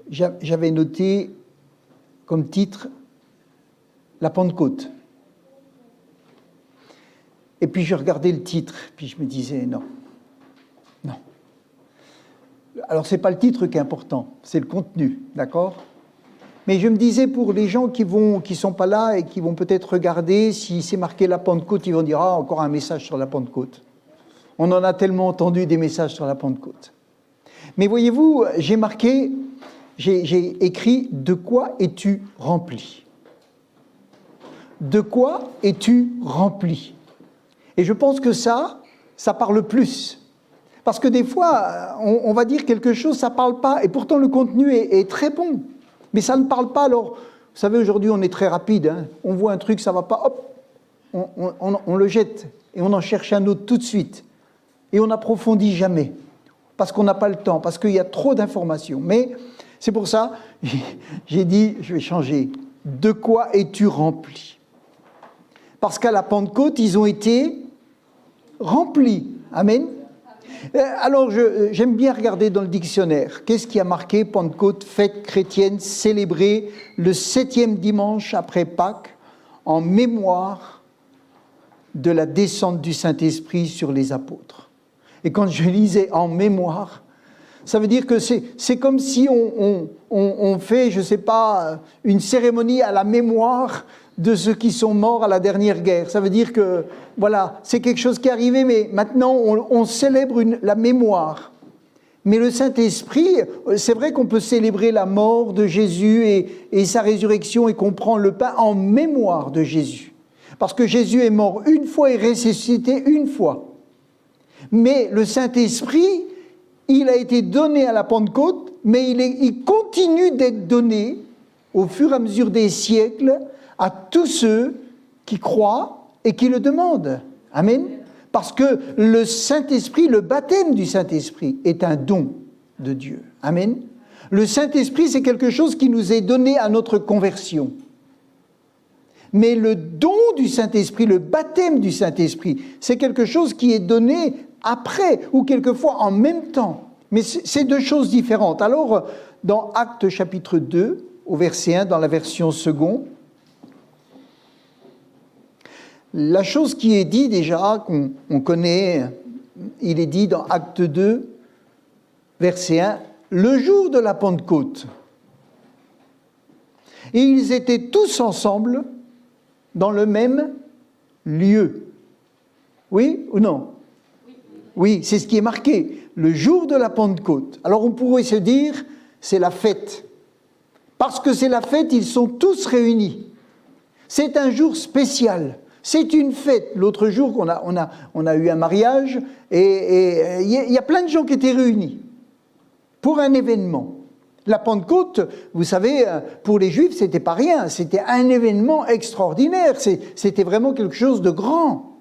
j'avais noté comme titre la Pentecôte. Et puis je regardais le titre, puis je me disais non. Alors c'est pas le titre qui est important, c'est le contenu, d'accord ? Mais je me disais pour les gens qui sont pas là et qui vont peut-être regarder, si c'est marqué la Pentecôte, ils vont dire ah encore un message sur la Pentecôte. On en a tellement entendu des messages sur la Pentecôte. Mais voyez-vous, j'ai écrit de quoi es-tu rempli ? De quoi es-tu rempli ? Et je pense que ça parle plus. Parce que des fois, on va dire quelque chose, ça ne parle pas, et pourtant le contenu est très bon. Mais ça ne parle pas, alors, vous savez, aujourd'hui on est très rapide, hein, on voit un truc, ça ne va pas, hop, on le jette, et on en cherche un autre tout de suite. Et on n'approfondit jamais, parce qu'on n'a pas le temps, parce qu'il y a trop d'informations. Mais c'est pour ça, j'ai dit, je vais changer. De quoi es-tu rempli ? Parce qu'à la Pentecôte, ils ont été remplis. Amen. Alors, j'aime bien regarder dans le dictionnaire. Qu'est-ce qui a marqué Pentecôte, fête chrétienne célébrée le 7e dimanche après Pâques, en mémoire de la descente du Saint-Esprit sur les apôtres. Et quand je lisais en mémoire, ça veut dire que c'est comme si on fait, je ne sais pas, une cérémonie à la mémoire de ceux qui sont morts à la dernière guerre. Ça veut dire que, voilà, c'est quelque chose qui est arrivé, mais maintenant on célèbre la mémoire. Mais le Saint-Esprit, c'est vrai qu'on peut célébrer la mort de Jésus et sa résurrection et qu'on prend le pain en mémoire de Jésus. Parce que Jésus est mort une fois et ressuscité une fois. Mais le Saint-Esprit, il a été donné à la Pentecôte, mais il continue d'être donné au fur et à mesure des siècles à tous ceux qui croient et qui le demandent. Amen. Parce que le Saint-Esprit, le baptême du Saint-Esprit est un don de Dieu. Amen. Le Saint-Esprit, c'est quelque chose qui nous est donné à notre conversion. Mais le don du Saint-Esprit, le baptême du Saint-Esprit, c'est quelque chose qui est donné après ou quelquefois en même temps. Mais c'est deux choses différentes. Alors, dans Actes chapitre 2, au verset 1, dans la version seconde, la chose qui est dit déjà, qu'on connaît, il est dit dans Acte 2, verset 1, « Le jour de la Pentecôte, et ils étaient tous ensemble dans le même lieu. » Oui ou non ? Oui, c'est ce qui est marqué, le jour de la Pentecôte. Alors on pourrait se dire, c'est la fête. Parce que c'est la fête, ils sont tous réunis. C'est un jour spécial. C'est une fête. L'autre jour, on a eu un mariage et il y a plein de gens qui étaient réunis pour un événement. La Pentecôte, vous savez, pour les Juifs, c'était pas rien. C'était un événement extraordinaire. C'était vraiment quelque chose de grand.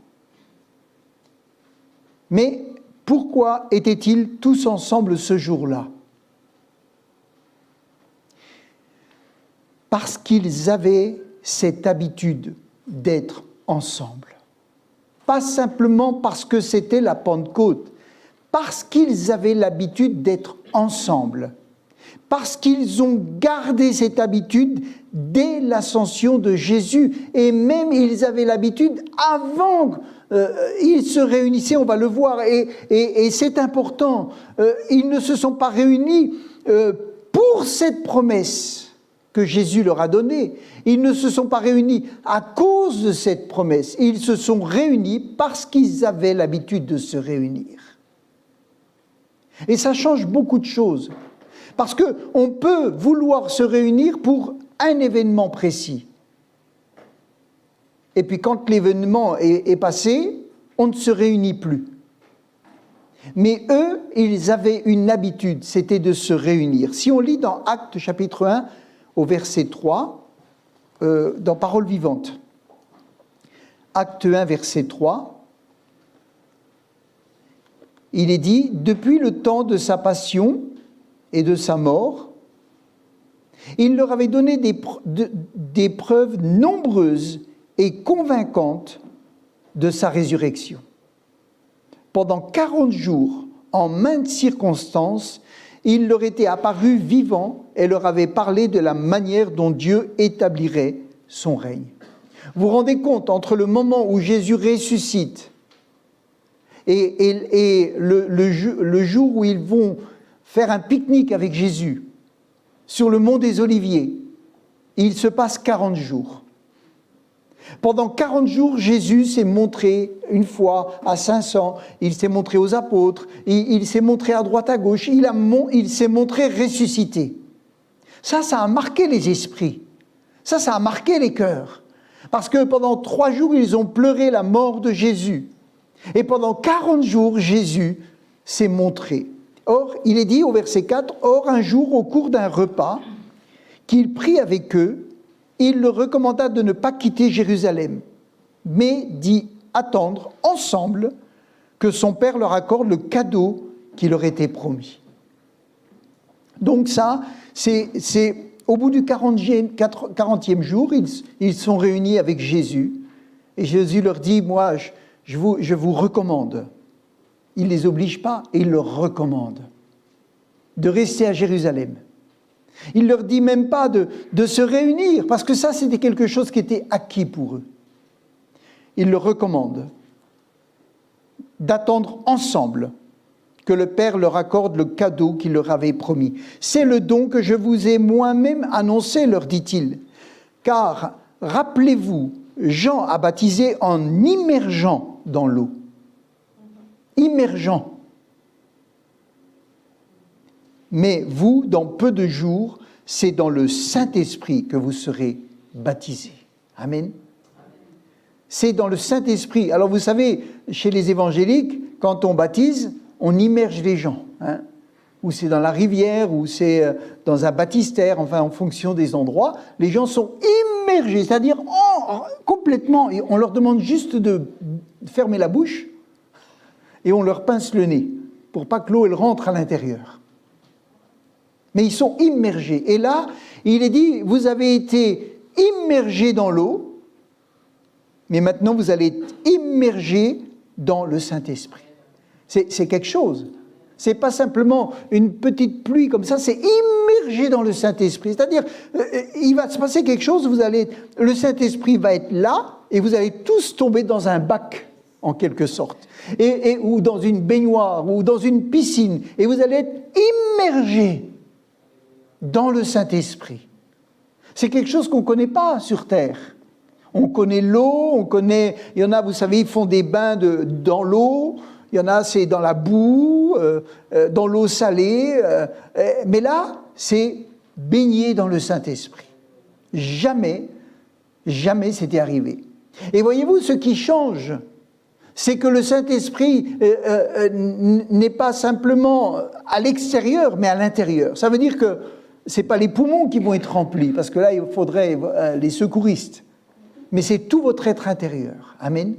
Mais pourquoi étaient-ils tous ensemble ce jour-là ? Parce qu'ils avaient cette habitude d'être ensemble. Pas simplement parce que c'était la Pentecôte, parce qu'ils avaient l'habitude d'être ensemble, parce qu'ils ont gardé cette habitude dès l'ascension de Jésus, et même ils avaient l'habitude avant ils se réunissaient, on va le voir, et c'est important, ils ne se sont pas réunis pour cette promesse que Jésus leur a donnée. Ils ne se sont pas réunis à cause de cette promesse. Ils se sont réunis parce qu'ils avaient l'habitude de se réunir. Et ça change beaucoup de choses. Parce qu'on peut vouloir se réunir pour un événement précis. Et puis quand l'événement est passé, on ne se réunit plus. Mais eux, ils avaient une habitude, c'était de se réunir. Si on lit dans Actes chapitre 1, au verset 3, dans Parole vivante. Acte 1, verset 3, il est dit « Depuis le temps de sa passion et de sa mort, il leur avait donné des preuves nombreuses et convaincantes de sa résurrection. Pendant 40 jours, en maintes circonstances, il leur était apparu vivant et leur avait parlé de la manière dont Dieu établirait son règne. Vous vous rendez compte, entre le moment où Jésus ressuscite et le jour où ils vont faire un pique-nique avec Jésus sur le mont des Oliviers, il se passe 40 jours. Pendant 40 jours, Jésus s'est montré une fois à 500, il s'est montré aux apôtres, il s'est montré à droite à gauche, il s'est montré ressuscité. Ça a marqué les esprits, ça a marqué les cœurs. Parce que pendant 3 jours, ils ont pleuré la mort de Jésus. Et pendant 40 jours, Jésus s'est montré. Or, il est dit au verset 4, « Or, un jour, au cours d'un repas, qu'il prit avec eux, il leur recommanda de ne pas quitter Jérusalem, mais d'y attendre ensemble que son Père leur accorde le cadeau qui leur était promis. » Donc ça, c'est au bout du 40e jour, ils sont réunis avec Jésus, et Jésus leur dit, « Moi, je vous recommande. » Il ne les oblige pas, et il leur recommande de rester à Jérusalem. Il ne leur dit même pas de se réunir, parce que ça, c'était quelque chose qui était acquis pour eux. Il leur recommande d'attendre ensemble que le Père leur accorde le cadeau qu'il leur avait promis. « C'est le don que je vous ai moi-même annoncé, leur dit-il. Car, rappelez-vous, Jean a baptisé en immergeant dans l'eau. » Immergeant. Mais vous, dans peu de jours, c'est dans le Saint-Esprit que vous serez baptisés. Amen. C'est dans le Saint-Esprit. Alors vous savez, chez les évangéliques, quand on baptise, on immerge les gens. Ou c'est dans la rivière, ou c'est dans un baptistère, enfin en fonction des endroits. Les gens sont immergés, c'est-à-dire complètement. Et on leur demande juste de fermer la bouche et on leur pince le nez pour pas que l'eau elle rentre à l'intérieur. Mais ils sont immergés. Et là, il est dit, vous avez été immergés dans l'eau, mais maintenant vous allez être immergés dans le Saint-Esprit. C'est quelque chose. C'est pas simplement une petite pluie comme ça, c'est immergé dans le Saint-Esprit. C'est-à-dire, il va se passer quelque chose, le Saint-Esprit va être là, et vous allez tous tomber dans un bac, en quelque sorte, ou dans une baignoire, ou dans une piscine, et vous allez être immergés dans le Saint-Esprit. C'est quelque chose qu'on ne connaît pas sur Terre. On connaît l'eau, il y en a, vous savez, ils font des bains dans l'eau, il y en a, c'est dans la boue, dans l'eau salée, mais là, c'est baigné dans le Saint-Esprit. Jamais c'était arrivé. Et voyez-vous, ce qui change, c'est que le Saint-Esprit n'est pas simplement à l'extérieur, mais à l'intérieur. Ça veut dire que ce n'est pas les poumons qui vont être remplis, parce que là, il faudrait les secouristes. Mais c'est tout votre être intérieur. Amen.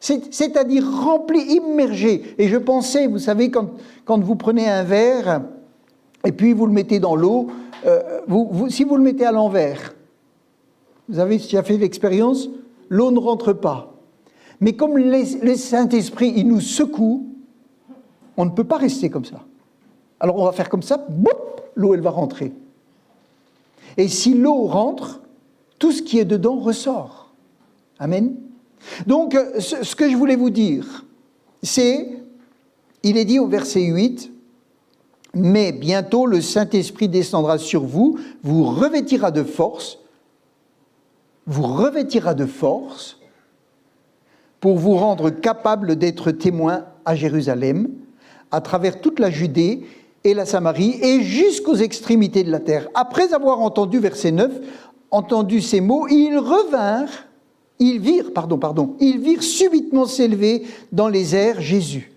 C'est-à-dire rempli, immergé. Et je pensais, vous savez, quand vous prenez un verre, et puis vous le mettez dans l'eau, si vous le mettez à l'envers, vous avez déjà fait l'expérience, l'eau ne rentre pas. Mais comme le Saint-Esprit, il nous secoue, on ne peut pas rester comme ça. Alors on va faire comme ça, boum, l'eau elle va rentrer. Et si l'eau rentre, tout ce qui est dedans ressort. Amen. Donc ce que je voulais vous dire, c'est, il est dit au verset 8, « Mais bientôt le Saint-Esprit descendra sur vous, vous revêtira de force pour vous rendre capable d'être témoin à Jérusalem, à travers toute la Judée et la Samarie, et jusqu'aux extrémités de la terre. » Après avoir entendu, verset 9, entendu ces mots, ils virent subitement s'élever dans les airs Jésus.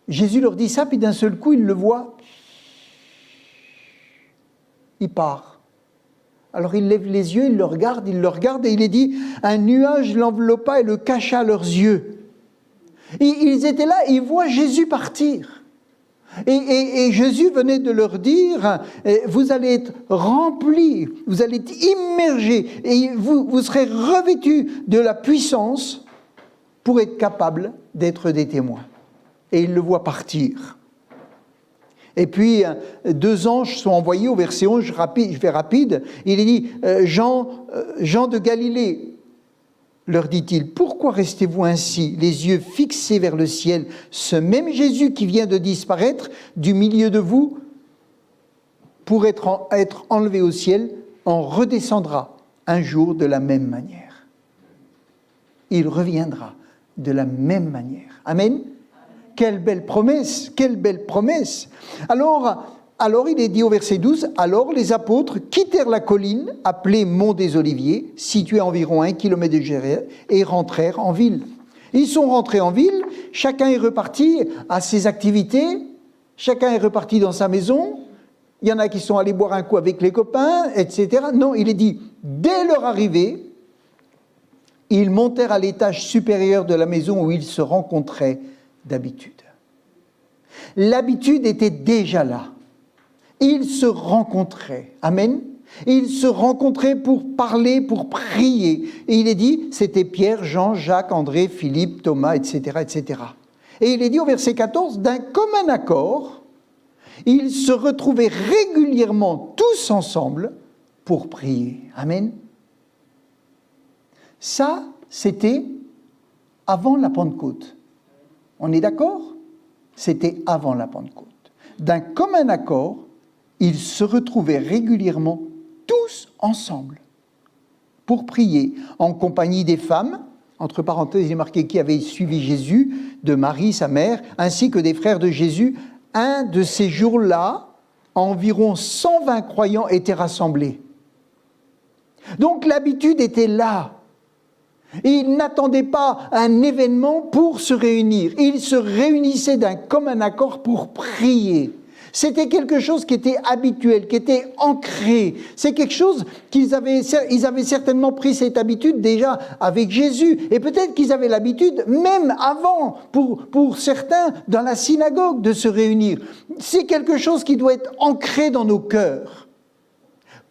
Jésus leur dit ça, puis d'un seul coup, ils le voient. Il part. Alors il lève les yeux, il le regarde, et il est dit, un nuage l'enveloppa et le cacha à leurs yeux. Et ils étaient là, ils voient Jésus partir. Et Jésus venait de leur dire, vous allez être remplis, vous allez être immergés, et vous serez revêtus de la puissance pour être capables d'être des témoins. Et ils le voient partir. Et puis, 2 anges sont envoyés au verset 11, je fais rapide. Il est dit, Jean de Galilée, leur dit-il, pourquoi restez-vous ainsi, les yeux fixés vers le ciel? Ce même Jésus qui vient de disparaître du milieu de vous, pour être enlevé au ciel, en redescendra un jour de la même manière. Il reviendra de la même manière. Amen. Quelle belle promesse, quelle belle promesse. Alors il est dit au verset 12, alors les apôtres quittèrent la colline appelée Mont des Oliviers, située à environ 1 kilomètre de Jérusalem, et rentrèrent en ville. Ils sont rentrés en ville, chacun est reparti à ses activités, chacun est reparti dans sa maison, il y en a qui sont allés boire un coup avec les copains, etc. Non, il est dit, dès leur arrivée, ils montèrent à l'étage supérieur de la maison où ils se rencontraient d'habitude. L'habitude était déjà là. Ils se rencontraient. Amen. Ils se rencontraient pour parler, pour prier. Et il est dit, c'était Pierre, Jean, Jacques, André, Philippe, Thomas, etc., etc. Et il est dit au verset 14, d'un commun accord, ils se retrouvaient régulièrement tous ensemble pour prier. Amen. Ça, c'était avant la Pentecôte. On est d'accord? C'était avant la Pentecôte. D'un commun accord, ils se retrouvaient régulièrement tous ensemble pour prier, en compagnie des femmes, entre parenthèses, il est marqué qui avaient suivi Jésus, de Marie, sa mère, ainsi que des frères de Jésus. Un de ces jours-là, environ 120 croyants étaient rassemblés. Donc l'habitude était là. Ils n'attendaient pas un événement pour se réunir. Ils se réunissaient d'un commun accord pour prier. C'était quelque chose qui était habituel, qui était ancré. C'est quelque chose ils avaient certainement pris cette habitude déjà avec Jésus. Et peut-être qu'ils avaient l'habitude, même avant, pour certains, dans la synagogue, de se réunir. C'est quelque chose qui doit être ancré dans nos cœurs.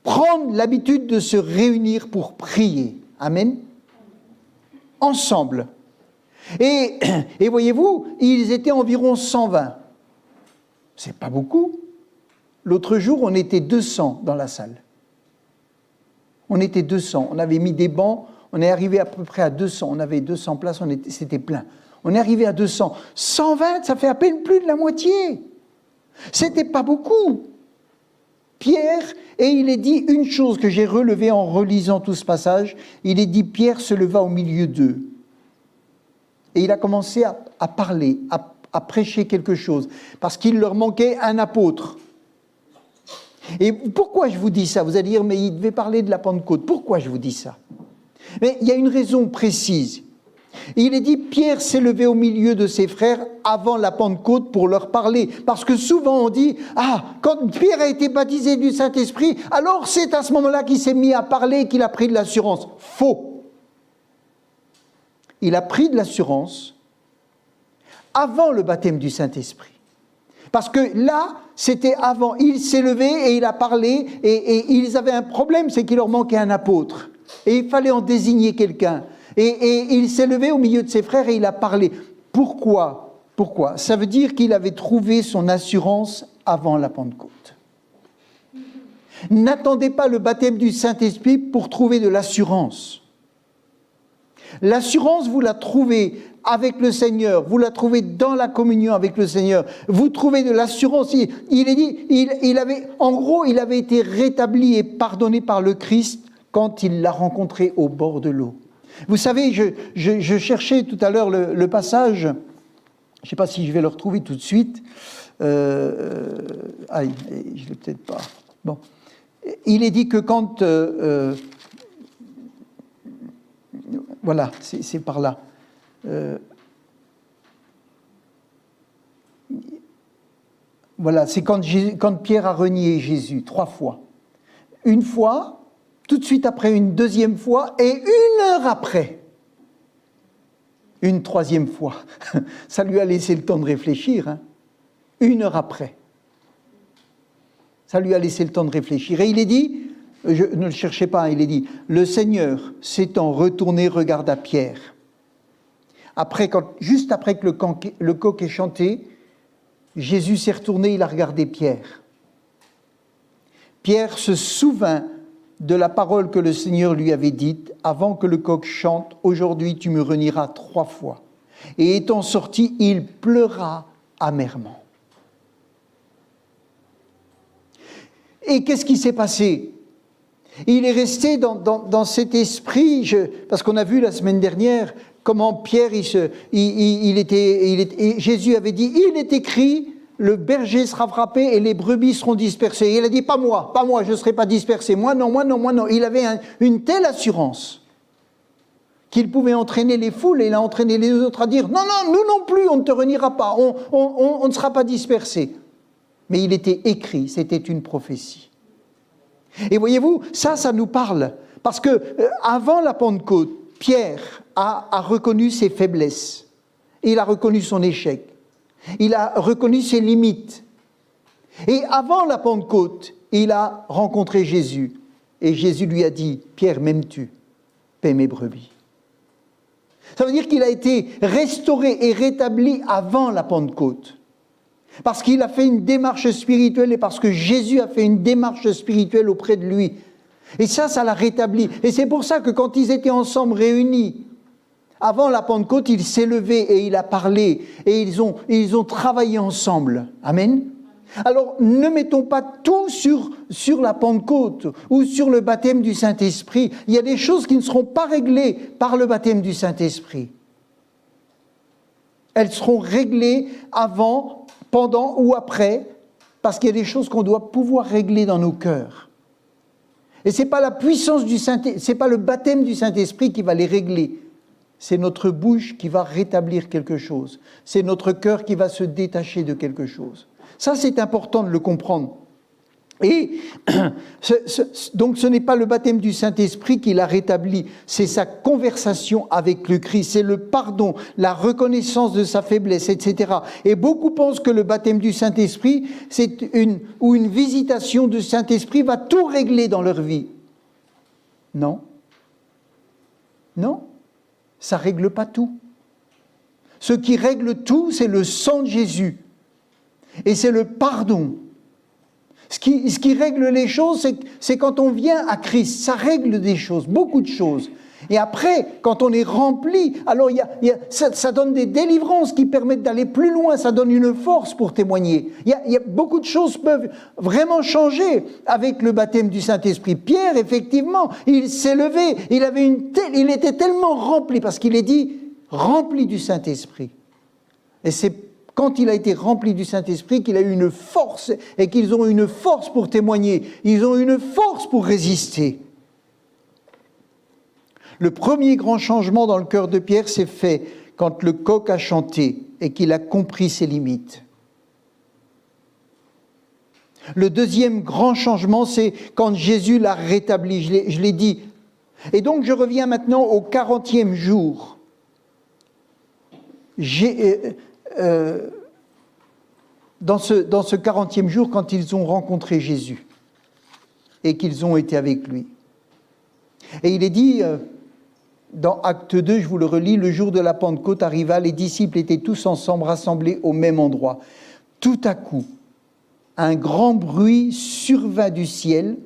Prendre l'habitude de se réunir pour prier. Amen. Ensemble. Et voyez-vous, ils étaient environ 120. C'est pas beaucoup. L'autre jour, on était 200 dans la salle. On était 200. On avait mis des bancs. On est arrivé à peu près à 200. On avait 200 places. C'était plein. On est arrivé à 200. 120, ça fait à peine plus de la moitié. C'était pas beaucoup. Pierre, et il est dit une chose que j'ai relevée en relisant tout ce passage. Il est dit, Pierre se leva au milieu d'eux. Et il a commencé à parler, à prêcher quelque chose, parce qu'il leur manquait un apôtre. Et pourquoi je vous dis ça? Vous allez dire, mais il devait parler de la Pentecôte. Pourquoi je vous dis ça? Mais il y a une raison précise. Il est dit, Pierre s'est levé au milieu de ses frères avant la Pentecôte pour leur parler. Parce que souvent on dit, quand Pierre a été baptisé du Saint-Esprit, alors c'est à ce moment-là qu'il s'est mis à parler et qu'il a pris de l'assurance. Faux. Il a pris de l'assurance avant le baptême du Saint-Esprit. Parce que là, c'était avant. Il s'est levé et il a parlé et ils avaient un problème, c'est qu'il leur manquait un apôtre. Et il fallait en désigner quelqu'un. Et il s'est levé au milieu de ses frères et il a parlé. Pourquoi? Ça veut dire qu'il avait trouvé son assurance avant la Pentecôte. N'attendez pas le baptême du Saint-Esprit pour trouver de l'assurance. L'assurance, vous la trouvez avec le Seigneur, vous la trouvez dans la communion avec le Seigneur. Vous trouvez de l'assurance. Il est dit, il avait été rétabli et pardonné par le Christ quand il l'a rencontré au bord de l'eau. Vous savez, je cherchais tout à l'heure le passage, je ne sais pas si je vais le retrouver tout de suite. Je ne l'ai peut-être pas. Bon. Il est dit que quand... voilà, c'est par là. Voilà, c'est quand Pierre a renié Jésus 3 fois. Une fois... Tout de suite après, une deuxième fois, et 1 heure après, une 3e fois. Ça lui a laissé le temps de réfléchir. 1 heure après. Ça lui a laissé le temps de réfléchir. Et il est dit, ne le cherchez pas, il est dit, le Seigneur s'étant retourné regarda Pierre. Juste après que le coq ait chanté, Jésus s'est retourné, il a regardé Pierre. Pierre se souvint de la parole que le Seigneur lui avait dite, avant que le coq chante, aujourd'hui tu me renieras 3 fois. Et étant sorti, il pleura amèrement. Et qu'est-ce qui s'est passé ? Il est resté dans cet esprit, parce qu'on a vu la semaine dernière comment Pierre, Jésus avait dit, il est écrit, le berger sera frappé et les brebis seront dispersées. Et il a dit, pas moi, je ne serai pas dispersé, moi non. Il avait une telle assurance qu'il pouvait entraîner les foules et il a entraîné les autres à dire, non, nous non plus, on ne te reniera pas, on ne sera pas dispersés. Mais il était écrit, c'était une prophétie. Et voyez-vous, ça nous parle, parce que avant la Pentecôte, Pierre a reconnu ses faiblesses, il a reconnu son échec, il a reconnu ses limites. Et avant la Pentecôte, il a rencontré Jésus, et Jésus lui a dit, Pierre, m'aimes-tu ? Paie mes brebis. Ça veut dire qu'il a été restauré et rétabli avant la Pentecôte. Parce qu'il a fait une démarche spirituelle et parce que Jésus a fait une démarche spirituelle auprès de lui. Et ça l'a rétabli. Et c'est pour ça que quand ils étaient ensemble réunis, avant la Pentecôte, il s'est levé et il a parlé. Et ils ont travaillé ensemble. Amen. Alors, ne mettons pas tout sur la Pentecôte ou sur le baptême du Saint-Esprit. Il y a des choses qui ne seront pas réglées par le baptême du Saint-Esprit. Elles seront réglées avant, pendant ou après, parce qu'il y a des choses qu'on doit pouvoir régler dans nos cœurs. Et c'est pas la puissance du Saint-Esprit, c'est pas le baptême du Saint-Esprit qui va les régler. C'est notre bouche qui va rétablir quelque chose. C'est notre cœur qui va se détacher de quelque chose. Ça, c'est important de le comprendre. Et donc, ce n'est pas le baptême du Saint-Esprit qui l'a rétabli, c'est sa conversation avec le Christ, c'est le pardon, la reconnaissance de sa faiblesse, etc. Et beaucoup pensent que le baptême du Saint-Esprit, une visitation du Saint-Esprit va tout régler dans leur vie. Non. Non, ça ne règle pas tout. Ce qui règle tout, c'est le sang de Jésus. Et c'est le pardon. Ce qui règle les choses, c'est quand on vient à Christ. Ça règle des choses, beaucoup de choses. Et après, quand on est rempli, alors ça donne des délivrances qui permettent d'aller plus loin. Ça donne une force pour témoigner. Beaucoup de choses peuvent vraiment changer avec le baptême du Saint-Esprit. Pierre, effectivement, il s'est levé. Il était tellement rempli, parce qu'il est dit, rempli du Saint-Esprit. Et c'est quand il a été rempli du Saint-Esprit, qu'il a eu une force, et qu'ils ont une force pour témoigner, ils ont une force pour résister. Le premier grand changement dans le cœur de Pierre s'est fait quand le coq a chanté et qu'il a compris ses limites. Le deuxième grand changement, c'est quand Jésus l'a rétabli, je l'ai dit. Et donc je reviens maintenant au 40e jour. Dans ce 40e jour, quand ils ont rencontré Jésus et qu'ils ont été avec lui. Et il est dit, dans Acte 2, je vous le relis, le jour de la Pentecôte arriva, les disciples étaient tous ensemble rassemblés au même endroit. Tout à coup, un grand bruit survint du ciel.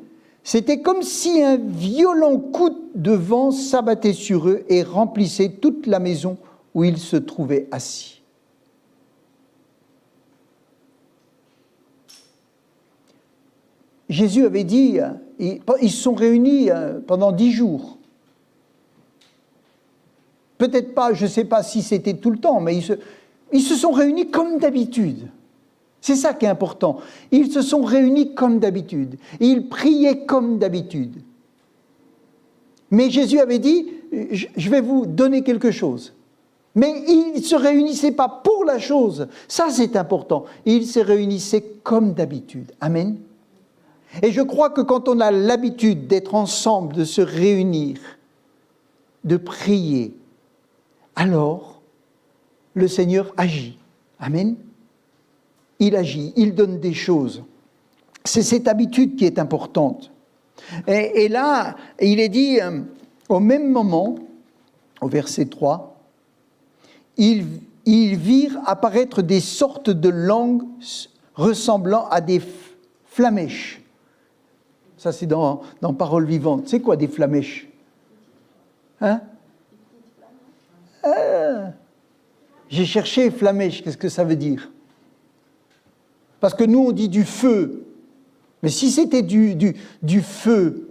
C'était comme si un violent coup de vent s'abattait sur eux et remplissait toute la maison où ils se trouvaient assis. Jésus avait dit, ils se sont réunis pendant 10 jours. Peut-être pas, je ne sais pas si c'était tout le temps, mais ils se sont réunis comme d'habitude. C'est ça qui est important. Ils se sont réunis comme d'habitude. Ils priaient comme d'habitude. Mais Jésus avait dit, je vais vous donner quelque chose. Mais ils ne se réunissaient pas pour la chose. Ça, c'est important. Ils se réunissaient comme d'habitude. Amen. Et je crois que quand on a l'habitude d'être ensemble, de se réunir, de prier, alors le Seigneur agit. Amen. Il agit, il donne des choses. C'est cette habitude qui est importante. Et là, il est dit, au même moment, au verset 3, il ils virent apparaître des sortes de langues ressemblant à des flammèches. Ça, c'est dans Paroles vivantes. C'est quoi des flammèches? Hein? J'ai cherché flammèche, qu'est-ce que ça veut dire? Parce que nous, on dit du feu. Mais si c'était du feu,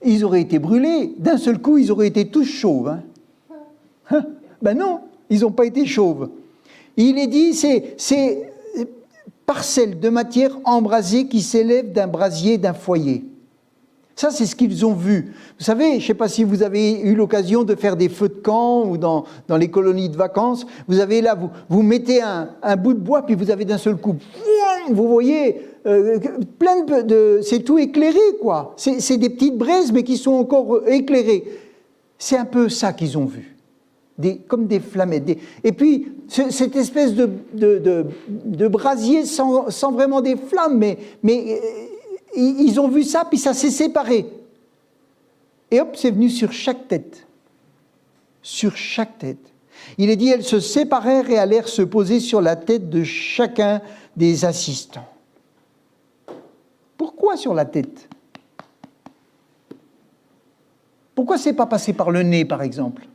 ils auraient été brûlés. D'un seul coup, ils auraient été tous chauves. Hein? Ben non, ils n'ont pas été chauves. Il est dit, c'est parcelles de matière embrasée qui s'élèvent d'un brasier d'un foyer. Ça, c'est ce qu'ils ont vu. Vous savez, je ne sais pas si vous avez eu l'occasion de faire des feux de camp ou dans les colonies de vacances. Vous avez là, vous mettez un bout de bois, puis vous avez d'un seul coup, vous voyez, plein de c'est tout éclairé, quoi. C'est des petites braises, mais qui sont encore éclairées. C'est un peu ça qu'ils ont vu. Comme des flammettes. Et puis, cette espèce de brasier sans vraiment des flammes, mais ils ont vu ça, puis ça s'est séparé. Et hop, c'est venu sur chaque tête. Sur chaque tête. Il est dit, elles se séparèrent et allèrent se poser sur la tête de chacun des assistants. Pourquoi sur la tête? Pourquoi c'est pas passé par le nez, par exemple?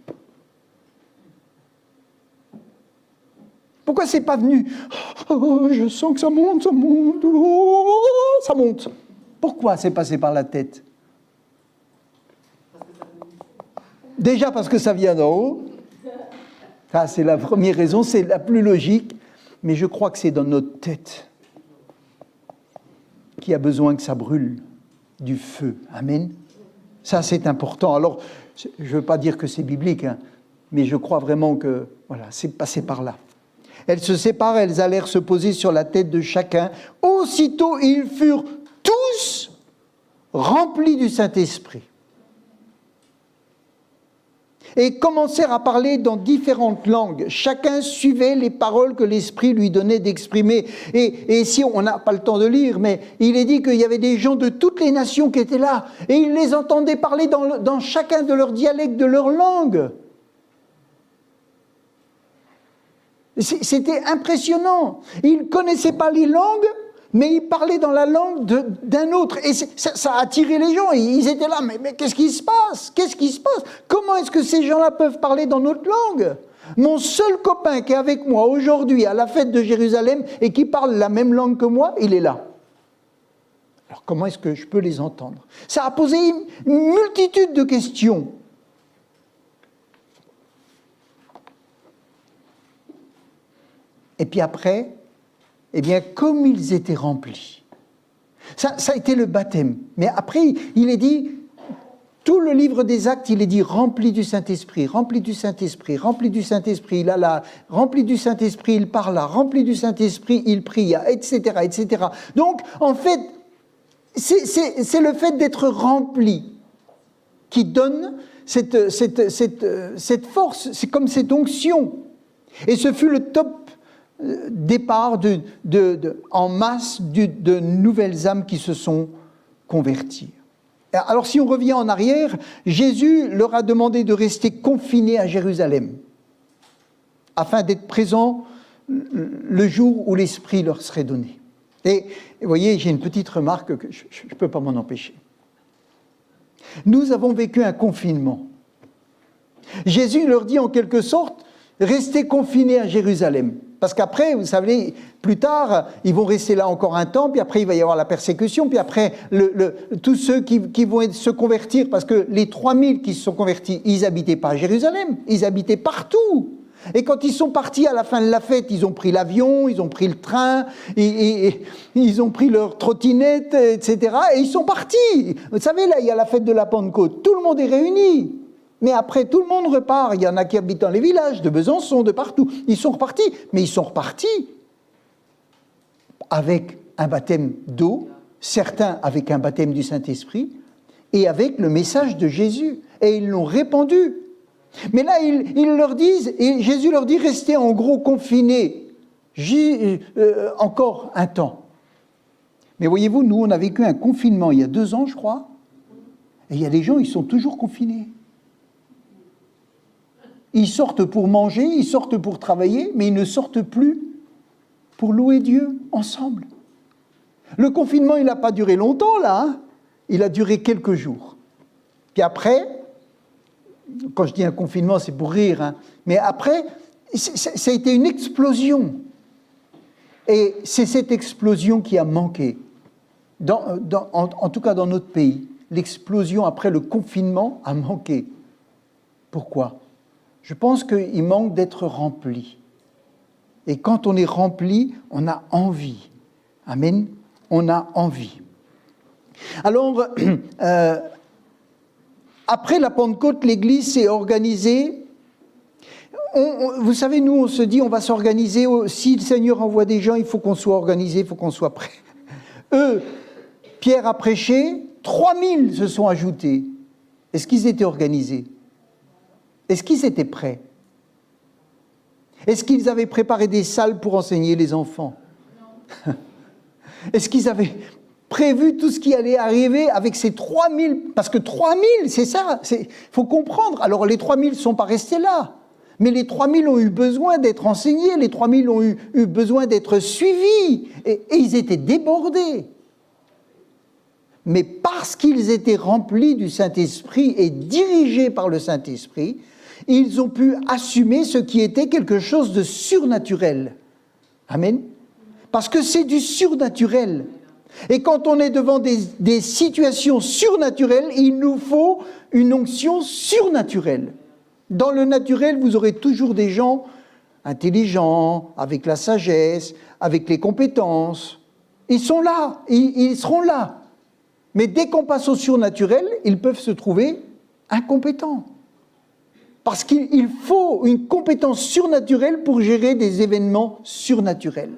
Pourquoi c'est pas venu? Oh, je sens que ça monte, oh, ça monte. Pourquoi c'est passé par la tête? Déjà parce que ça vient d'en haut. Ça, c'est la première raison, c'est la plus logique. Mais je crois que c'est dans notre tête qui a besoin que ça brûle du feu. Amen. Ça, c'est important. Alors, je ne veux pas dire que c'est biblique, hein, mais je crois vraiment que voilà, c'est passé par là. Elles se séparent, elles allèrent se poser sur la tête de chacun. Aussitôt, ils furent tous remplis du Saint-Esprit. Et commencèrent à parler dans différentes langues. Chacun suivait les paroles que l'Esprit lui donnait d'exprimer. Et si on n'a pas le temps de lire, mais il est dit qu'il y avait des gens de toutes les nations qui étaient là. Et ils les entendaient parler dans chacun de leurs dialectes, de leur langue. C'était impressionnant. Ils ne connaissaient pas les langues, mais ils parlaient dans la langue d'un autre. Et ça a attiré les gens. Ils étaient là, mais qu'est-ce qui se passe? Qu'est-ce qui se passe? Comment est-ce que ces gens-là peuvent parler dans notre langue? Mon seul copain qui est avec moi aujourd'hui à la fête de Jérusalem et qui parle la même langue que moi, il est là. Alors comment est-ce que je peux les entendre? Ça a posé une multitude de questions. Et puis après, eh bien, comme ils étaient remplis, ça a été le baptême. Mais après, il est dit, tout le livre des Actes, il est dit rempli du Saint-Esprit, rempli du Saint-Esprit, rempli du Saint-Esprit, il a là, rempli du Saint-Esprit, il parla, rempli du Saint-Esprit, il pria, etc., etc. Donc, en fait, c'est le fait d'être rempli qui donne cette force, c'est comme cette onction. Et ce fut le top départ en masse de nouvelles âmes qui se sont converties. Alors si on revient en arrière, Jésus leur a demandé de rester confinés à Jérusalem afin d'être présents le jour où l'Esprit leur serait donné. Et vous voyez, j'ai une petite remarque que je ne peux pas m'en empêcher. Nous avons vécu un confinement. Jésus leur dit en quelque sorte, restez confinés à Jérusalem. Parce qu'après, vous savez, plus tard, ils vont rester là encore un temps, puis après, il va y avoir la persécution, puis après, tous ceux qui vont se convertir, parce que les 3000 qui se sont convertis, ils n'habitaient pas à Jérusalem, ils habitaient partout. Et quand ils sont partis à la fin de la fête, ils ont pris l'avion, ils ont pris le train, et ils ont pris leur trottinette, etc., et ils sont partis. Vous savez, là, il y a la fête de la Pentecôte, tout le monde est réuni. Mais après, tout le monde repart. Il y en a qui habitent dans les villages, de Besançon, de partout. Ils sont repartis. Mais ils sont repartis avec un baptême d'eau, certains avec un baptême du Saint-Esprit, et avec le message de Jésus. Et ils l'ont répandu. Mais là, ils leur disent, et Jésus leur dit, restez en gros confinés encore un temps. Mais voyez-vous, nous, on a vécu un confinement il y a 2 ans, je crois. Et il y a des gens, ils sont toujours confinés. Ils sortent pour manger, ils sortent pour travailler, mais ils ne sortent plus pour louer Dieu ensemble. Le confinement, il n'a pas duré longtemps, là. Hein. Il a duré quelques jours. Puis après, quand je dis un confinement, c'est pour rire, hein, mais après, ça a été une explosion. Et c'est cette explosion qui a manqué, en tout cas dans notre pays. L'explosion après le confinement a manqué. Pourquoi ? Je pense qu'il manque d'être rempli. Et quand on est rempli, on a envie. Amen. On a envie. Alors, après la Pentecôte, l'Église s'est organisée. Vous savez, nous, on se dit, on va s'organiser. Si le Seigneur envoie des gens, il faut qu'on soit organisé, il faut qu'on soit prêt. Eux, Pierre a prêché, 3000 se sont ajoutés. Est-ce qu'ils étaient organisés ? Est-ce qu'ils étaient prêts ? Est-ce qu'ils avaient préparé des salles pour enseigner les enfants ? Non. Est-ce qu'ils avaient prévu tout ce qui allait arriver avec ces 3000 ? Parce que 3000, c'est ça, il faut comprendre. Alors les 3000 ne sont pas restés là, mais les 3000 ont eu besoin d'être enseignés, les 3000 ont eu besoin d'être suivis, et ils étaient débordés. Mais parce qu'ils étaient remplis du Saint-Esprit et dirigés par le Saint-Esprit, ils ont pu assumer ce qui était quelque chose de surnaturel. Amen. Parce que c'est du surnaturel. Et quand on est devant des situations surnaturelles, il nous faut une onction surnaturelle. Dans le naturel, vous aurez toujours des gens intelligents, avec la sagesse, avec les compétences. Ils sont là, ils seront là. Mais dès qu'on passe au surnaturel, ils peuvent se trouver incompétents. Parce qu'il faut une compétence surnaturelle pour gérer des événements surnaturels.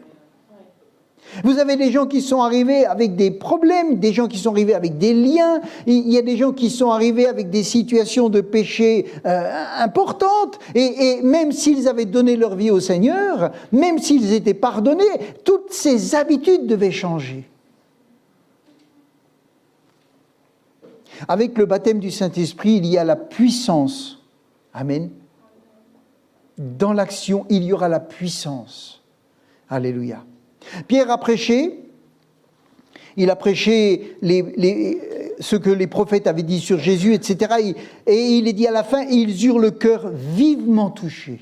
Vous avez des gens qui sont arrivés avec des problèmes, des gens qui sont arrivés avec des liens, il y a des gens qui sont arrivés avec des situations de péché importantes, et même s'ils avaient donné leur vie au Seigneur, même s'ils étaient pardonnés, toutes ces habitudes devaient changer. Avec le baptême du Saint-Esprit, il y a la puissance. Amen. Dans l'action, il y aura la puissance. Alléluia. Pierre a prêché. Il a prêché ce que les prophètes avaient dit sur Jésus, etc. Et il est dit à la fin, ils eurent le cœur vivement touché.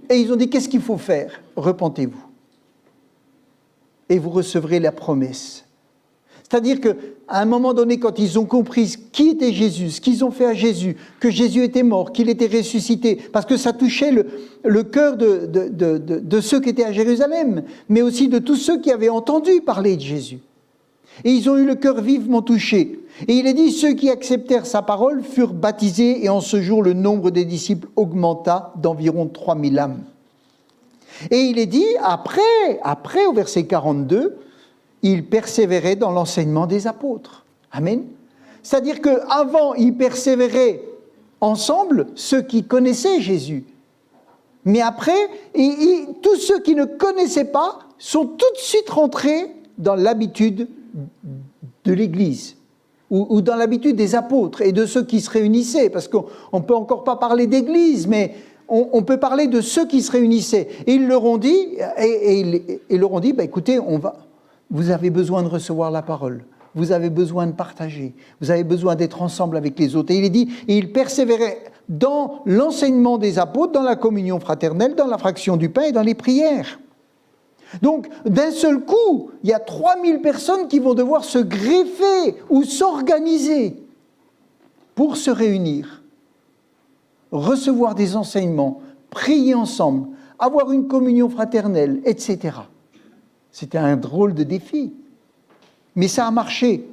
Et ils ont dit, qu'est-ce qu'il faut faire ? Repentez-vous. Et vous recevrez la promesse. C'est-à-dire qu'à un moment donné, quand ils ont compris qui était Jésus, ce qu'ils ont fait à Jésus, que Jésus était mort, qu'il était ressuscité, parce que ça touchait le cœur de ceux qui étaient à Jérusalem, mais aussi de tous ceux qui avaient entendu parler de Jésus. Et ils ont eu le cœur vivement touché. Et il est dit, ceux qui acceptèrent sa parole furent baptisés, et en ce jour, le nombre des disciples augmenta d'environ 3000 âmes. Et il est dit, après au verset 42, ils persévéraient dans l'enseignement des apôtres. Amen. C'est-à-dire qu'avant, ils persévéraient ensemble, ceux qui connaissaient Jésus. Mais après, tous ceux qui ne connaissaient pas sont tout de suite rentrés dans l'habitude de l'Église, ou dans l'habitude des apôtres et de ceux qui se réunissaient, parce qu'on ne peut encore pas parler d'Église, mais on peut parler de ceux qui se réunissaient. Et ils leur ont dit, écoutez, vous avez besoin de recevoir la parole, vous avez besoin de partager, vous avez besoin d'être ensemble avec les autres. Et il est dit, ils persévéraient dans l'enseignement des apôtres, dans la communion fraternelle, dans la fraction du pain et dans les prières. Donc, d'un seul coup, il y a 3000 personnes qui vont devoir se greffer ou s'organiser pour se réunir, recevoir des enseignements, prier ensemble, avoir une communion fraternelle, etc. C'était un drôle de défi. Mais ça a marché.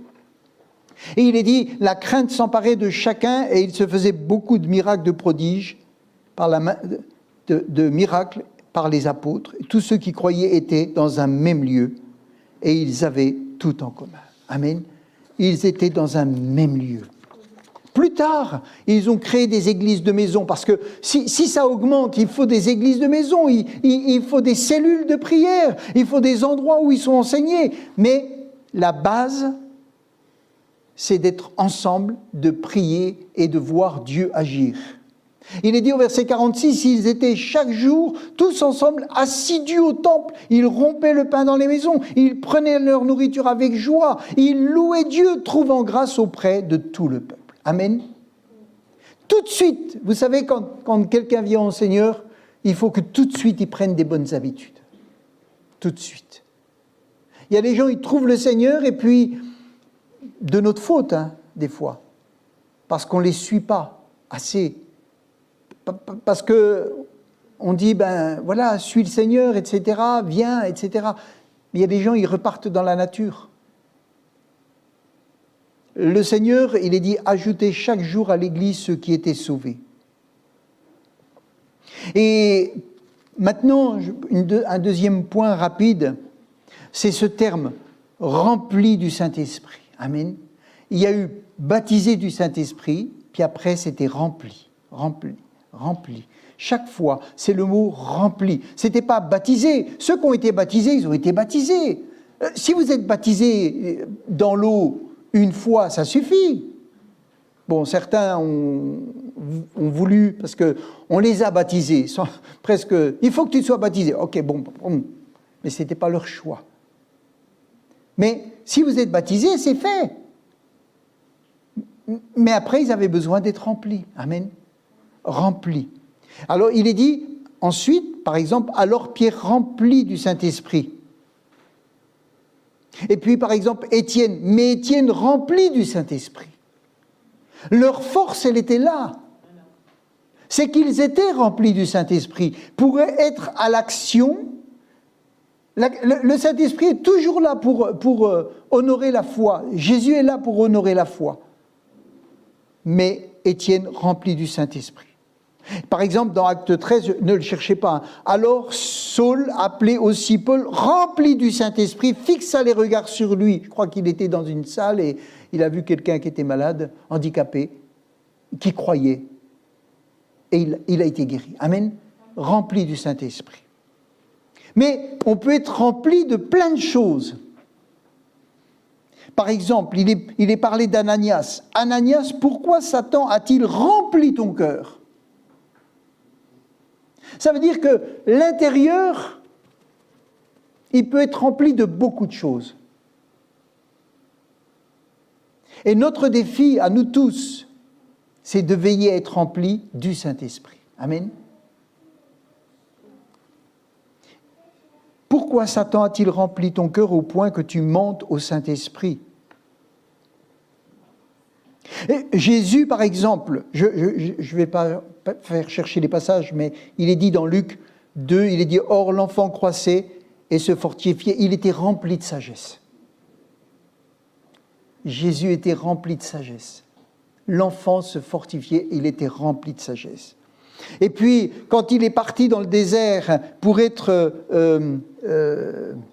Et il est dit, la crainte s'emparait de chacun et il se faisait beaucoup de miracles, de prodiges, par la main de miracles par les apôtres. Tous ceux qui croyaient étaient dans un même lieu et ils avaient tout en commun. Amen. Ils étaient dans un même lieu. Plus tard, ils ont créé des églises de maison, parce que si ça augmente, il faut des églises de maison, il faut des cellules de prière, il faut des endroits où ils sont enseignés. Mais la base, c'est d'être ensemble, de prier et de voir Dieu agir. Il est dit au verset 46, ils étaient chaque jour tous ensemble assidus au temple. Ils rompaient le pain dans les maisons. Ils prenaient leur nourriture avec joie. Ils louaient Dieu, trouvant grâce auprès de tout le peuple. Amen. Tout de suite, vous savez, quand quelqu'un vient au Seigneur, il faut que tout de suite il prenne des bonnes habitudes. Tout de suite. Il y a des gens, ils trouvent le Seigneur et puis, de notre faute, des fois, parce qu'on ne les suit pas assez. Parce qu'on dit, voilà, suis le Seigneur, etc., viens, etc. Mais il y a des gens, ils repartent dans la nature. Le Seigneur, il est dit, ajoutez chaque jour à l'Église ceux qui étaient sauvés. Et maintenant, un deuxième point rapide, c'est ce terme, rempli du Saint-Esprit. Amen. Il y a eu baptisé du Saint-Esprit, puis après c'était rempli. Chaque fois, c'est le mot rempli. C'était pas baptisé. Ceux qui ont été baptisés, ils ont été baptisés. Si vous êtes baptisé dans l'eau une fois, ça suffit. Bon, certains ont voulu, parce qu'on les a baptisés, presque, il faut que tu sois baptisé. Ok, bon, mais ce n'était pas leur choix. Mais si vous êtes baptisé, c'est fait. Mais après, ils avaient besoin d'être remplis. Amen. Remplis. Alors, il est dit, ensuite, par exemple, alors Pierre rempli du Saint-Esprit. Et puis, par exemple, Étienne, mais Étienne rempli du Saint-Esprit. Leur force, elle était là. C'est qu'ils étaient remplis du Saint-Esprit pour être à l'action. Le Saint-Esprit est toujours là pour honorer la foi. Jésus est là pour honorer la foi. Mais Étienne rempli du Saint-Esprit. Par exemple, dans Acte 13, ne le cherchez pas. Alors Saul, appelé aussi Paul, rempli du Saint-Esprit, fixa les regards sur lui. Je crois qu'il était dans une salle et il a vu quelqu'un qui était malade, handicapé, qui croyait. Et il a été guéri. Amen. Rempli du Saint-Esprit. Mais on peut être rempli de plein de choses. Par exemple, il est parlé d'Ananias. Ananias, pourquoi Satan a-t-il rempli ton cœur ? Ça veut dire que l'intérieur, il peut être rempli de beaucoup de choses. Et notre défi à nous tous, c'est de veiller à être remplis du Saint-Esprit. Amen. Pourquoi Satan a-t-il rempli ton cœur au point que tu mentes au Saint-Esprit ? Et Jésus, par exemple, je ne vais pas faire chercher les passages, mais il est dit dans Luc 2, il est dit « Or l'enfant croissait et se fortifiait, il était rempli de sagesse. » Jésus était rempli de sagesse. L'enfant se fortifiait, il était rempli de sagesse. Et puis, quand il est parti dans le désert pour être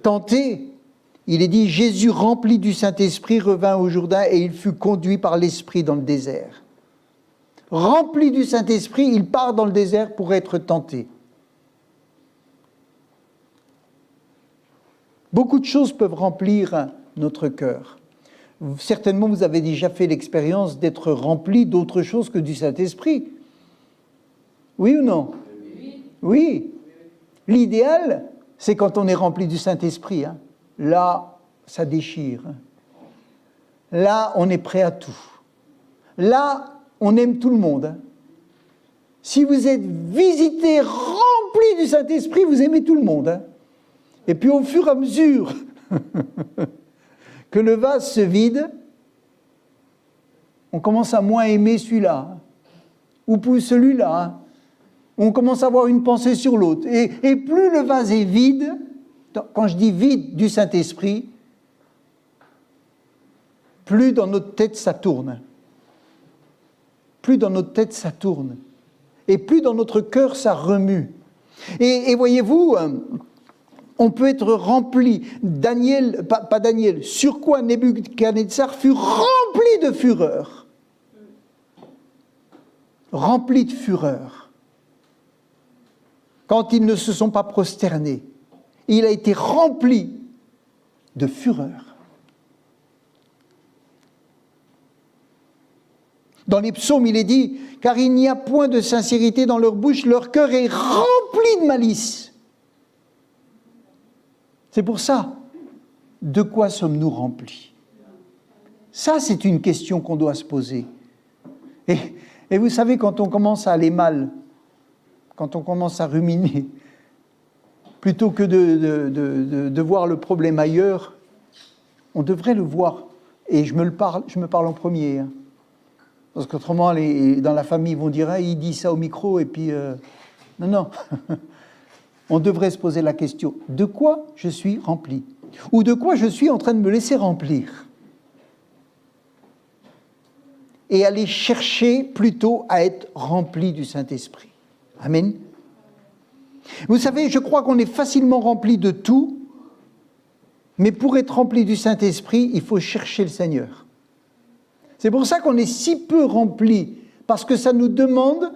tenté, il est dit, Jésus rempli du Saint-Esprit revint au Jourdain et il fut conduit par l'Esprit dans le désert. Rempli du Saint-Esprit, il part dans le désert pour être tenté. Beaucoup de choses peuvent remplir notre cœur. Certainement, vous avez déjà fait l'expérience d'être rempli d'autre chose que du Saint-Esprit. Oui ou non ? Oui. L'idéal, c'est quand on est rempli du Saint-Esprit. Là, ça déchire. Là, on est prêt à tout. Là, on aime tout le monde. Si vous êtes visité, rempli du Saint-Esprit, vous aimez tout le monde. Et puis au fur et à mesure que le vase se vide, on commence à moins aimer celui-là. Ou pour celui-là. On commence à avoir une pensée sur l'autre. Et plus le vase est vide, quand je dis vide du Saint-Esprit, plus dans notre tête ça tourne. Plus dans notre tête ça tourne. Et plus dans notre cœur ça remue. Et voyez-vous, on peut être rempli. Daniel, pas Daniel, sur quoi Nebuchadnezzar fut rempli de fureur. Rempli de fureur. Quand ils ne se sont pas prosternés, il a été rempli de fureur. Dans les psaumes, il est dit, car il n'y a point de sincérité dans leur bouche, leur cœur est rempli de malice. C'est pour ça, de quoi sommes-nous remplis? Ça, c'est une question qu'on doit se poser. Et vous savez, quand on commence à aller mal, quand on commence à ruminer, plutôt que de voir le problème ailleurs, on devrait le voir. Et je me parle en premier. Hein. Parce qu'autrement, dans la famille, ils vont dire ah, il dit ça au micro, et puis... Non. On devrait se poser la question, de quoi je suis rempli? Ou de quoi je suis en train de me laisser remplir? Et aller chercher plutôt à être rempli du Saint-Esprit. Amen. Vous savez, je crois qu'on est facilement rempli de tout, mais pour être rempli du Saint-Esprit, il faut chercher le Seigneur. C'est pour ça qu'on est si peu rempli, parce que ça nous demande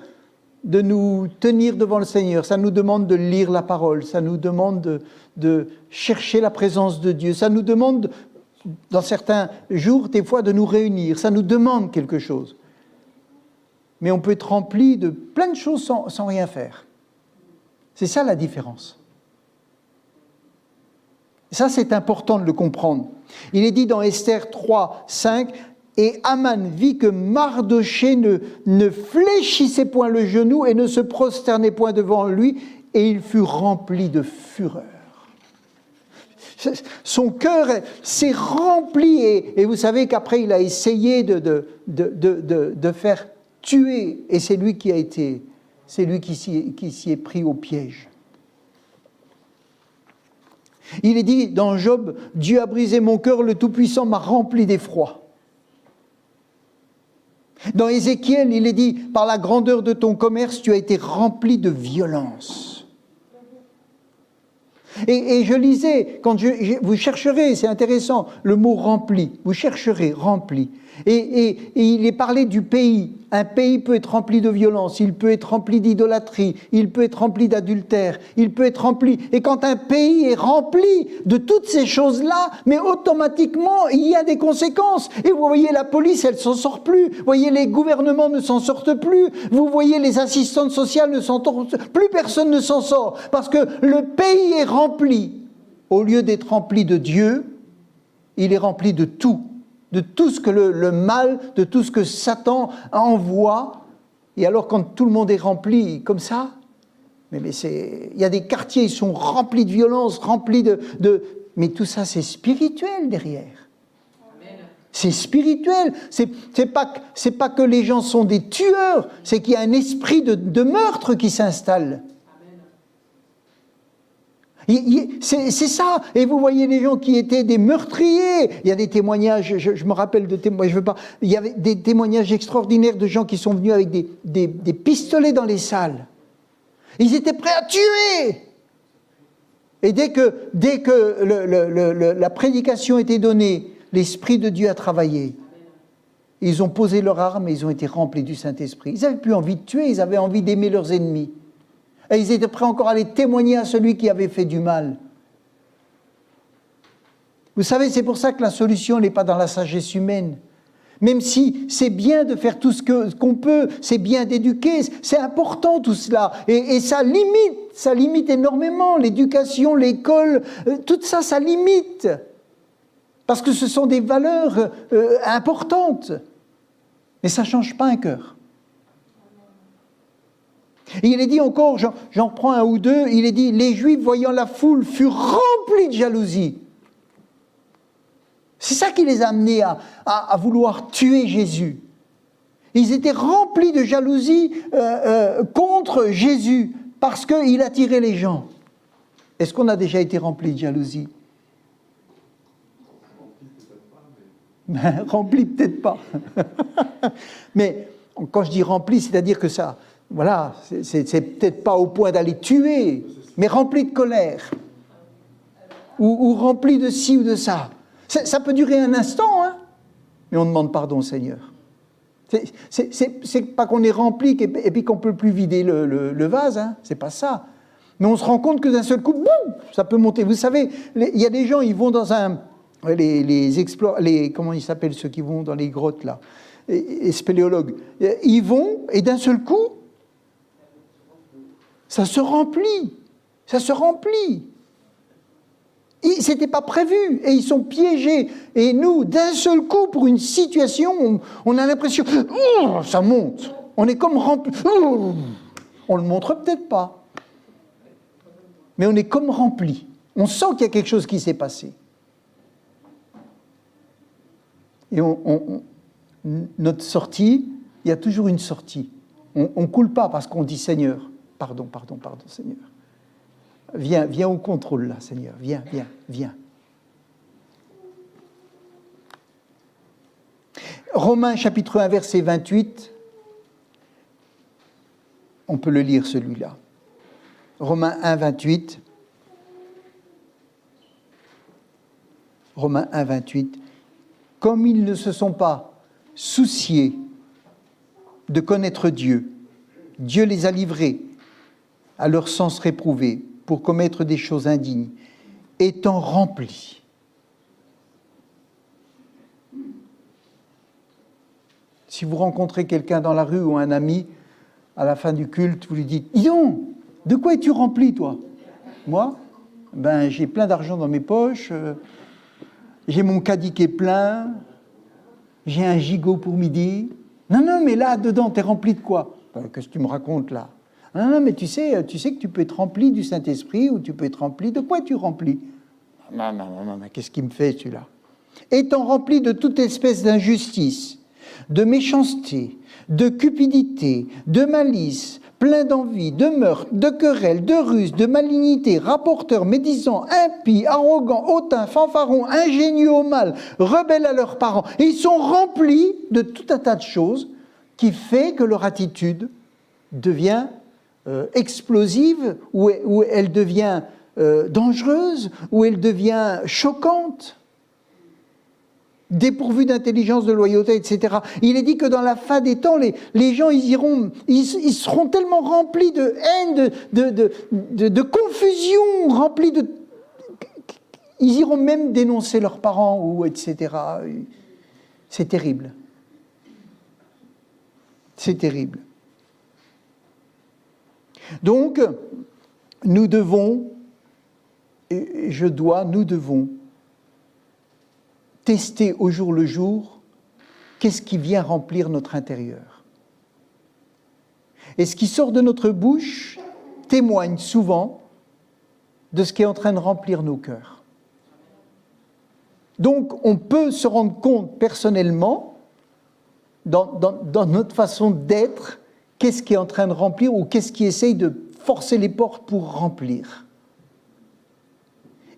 de nous tenir devant le Seigneur, ça nous demande de lire la parole, ça nous demande de chercher la présence de Dieu, ça nous demande, dans certains jours, des fois, de nous réunir, ça nous demande quelque chose. Mais on peut être rempli de plein de choses sans rien faire. C'est ça la différence. Ça, c'est important de le comprendre. Il est dit dans Esther 3, 5, « Et Aman vit que Mardochée ne fléchissait point le genou et ne se prosternait point devant lui, et il fut rempli de fureur. » Son cœur s'est rempli, et vous savez qu'après il a essayé de faire tuer, et c'est lui qui s'y est pris au piège. Il est dit dans Job, « Dieu a brisé mon cœur, le Tout-Puissant m'a rempli d'effroi. » Dans Ézéchiel, il est dit, « Par la grandeur de ton commerce, tu as été rempli de violence. » Et je lisais, vous chercherez, c'est intéressant, le mot « rempli », vous chercherez « rempli ». Et il est parlé du pays. Un pays peut être rempli de violence, il peut être rempli d'idolâtrie, il peut être rempli d'adultère, il peut être rempli... Et quand un pays est rempli de toutes ces choses-là, mais automatiquement, il y a des conséquences. Et vous voyez, la police, elle ne s'en sort plus. Vous voyez, les gouvernements ne s'en sortent plus. Vous voyez, les assistantes sociales ne s'en sortent plus. Plus personne ne s'en sort. Parce que le pays est rempli. Au lieu d'être rempli de Dieu, il est rempli de tout. De tout ce que le mal, de tout ce que Satan envoie. Et alors quand tout le monde est rempli comme ça, il y a des quartiers, ils sont remplis de violence, remplis mais tout ça c'est spirituel derrière. Amen. C'est spirituel. C'est pas que les gens sont des tueurs, c'est qu'il y a un esprit de meurtre qui s'installe. C'est ça. Et vous voyez les gens qui étaient des meurtriers. Il y a des témoignages, je me rappelle de témoignages, il y avait des témoignages extraordinaires de gens qui sont venus avec des pistolets dans les salles. Ils étaient prêts à tuer. Et dès que la prédication était donnée, l'Esprit de Dieu a travaillé. Ils ont posé leurs armes et ils ont été remplis du Saint-Esprit. Ils n'avaient plus envie de tuer, ils avaient envie d'aimer leurs ennemis. Et ils étaient prêts encore à les témoigner à celui qui avait fait du mal. Vous savez, c'est pour ça que la solution n'est pas dans la sagesse humaine. Même si c'est bien de faire tout ce qu'on peut, c'est bien d'éduquer, c'est important tout cela. Et ça limite énormément l'éducation, l'école, tout ça, ça limite. Parce que ce sont des valeurs importantes. Mais ça ne change pas un cœur. Et il est dit encore, j'en prends un ou deux, il est dit, les Juifs voyant la foule furent remplis de jalousie. C'est ça qui les a amenés à vouloir tuer Jésus. Ils étaient remplis de jalousie contre Jésus parce qu'il attirait les gens. Est-ce qu'on a déjà été remplis de jalousie? Remplis peut-être pas. Mais quand je dis remplis, c'est-à-dire que ça... Voilà, c'est peut-être pas au point d'aller tuer, mais rempli de colère, ou rempli de ci ou de ça. Ça peut durer un instant, hein, mais on demande pardon au Seigneur. C'est pas qu'on est rempli et puis qu'on ne peut plus vider le vase, hein, c'est pas ça. Mais on se rend compte que d'un seul coup, boum, ça peut monter. Vous savez, il y a des gens, ils vont dans comment ils s'appellent ceux qui vont dans les grottes là, et spéléologues, ils vont et d'un seul coup, ça se remplit. Ça se remplit. C'était pas prévu et ils sont piégés. Et nous, d'un seul coup, pour une situation, on a l'impression, ça monte. On est comme rempli. On le montre peut-être pas, mais on est comme rempli. On sent qu'il y a quelque chose qui s'est passé. Et notre sortie, il y a toujours une sortie. On ne coule pas parce qu'on dit Seigneur, pardon, Seigneur. Viens au contrôle là, Seigneur, viens. Romains chapitre 1, verset 28, on peut le lire celui-là. Romains 1, 28. Romains 1, 28. Comme ils ne se sont pas souciés de connaître Dieu, Dieu les a livrés à leur sens réprouvé pour commettre des choses indignes, étant remplis. Si vous rencontrez quelqu'un dans la rue ou un ami, à la fin du culte, vous lui dites « Dis donc, de quoi es-tu rempli, toi ?» Moi, j'ai plein d'argent dans mes poches, j'ai mon caddie qui est plein, j'ai un gigot pour midi. Non, mais là, dedans, t'es rempli de quoi ? Qu'est-ce que tu me racontes là ? Non, mais tu sais que tu peux être rempli du Saint-Esprit ou tu peux être rempli. De quoi es-tu rempli ? Non, qu'est-ce qui me fait celui-là ? Étant rempli de toute espèce d'injustice, de méchanceté, de cupidité, de malice, plein d'envie, de meurtre, de querelle, de ruse, de malignité, rapporteurs, médisants, impies, arrogants, hautains, fanfarons, ingénieux au mal, rebelles à leurs parents. Et ils sont remplis de tout un tas de choses qui fait que leur attitude devient explosive, ou elle devient dangereuse, ou elle devient choquante, dépourvue d'intelligence, de loyauté, etc. Il est dit que dans la fin des temps, les gens, ils seront tellement remplis de haine, de confusion, remplis de... Ils iront même dénoncer leurs parents, ou etc. C'est terrible. C'est terrible. Donc, nous devons tester au jour le jour qu'est-ce qui vient remplir notre intérieur. Et ce qui sort de notre bouche témoigne souvent de ce qui est en train de remplir nos cœurs. Donc, on peut se rendre compte personnellement, dans notre façon d'être, qu'est-ce qui est en train de remplir ou qu'est-ce qui essaye de forcer les portes pour remplir.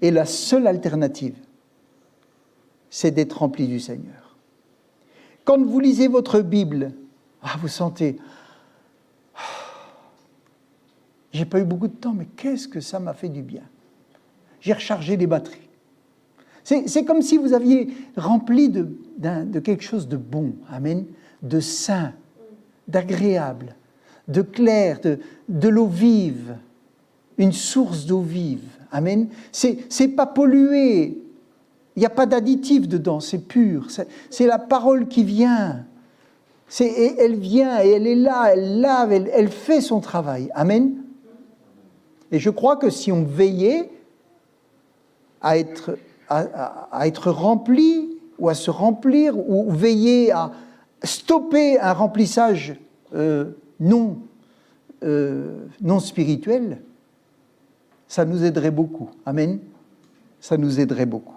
Et la seule alternative, c'est d'être rempli du Seigneur. Quand vous lisez votre Bible, vous sentez, j'ai pas eu beaucoup de temps, mais qu'est-ce que ça m'a fait du bien. J'ai rechargé les batteries. C'est comme si vous aviez rempli de quelque chose de bon, amen, de sain, d'agréable, de clair, de l'eau vive, une source d'eau vive, amen. C'est pas pollué, il n'y a pas d'additif dedans, c'est pur, c'est la parole qui vient, elle vient et elle est là, elle lave, elle fait son travail, amen. Et je crois que si on veillait à être rempli ou à se remplir ou veiller à stopper un remplissage non spirituel, ça nous aiderait beaucoup. Amen. Ça nous aiderait beaucoup.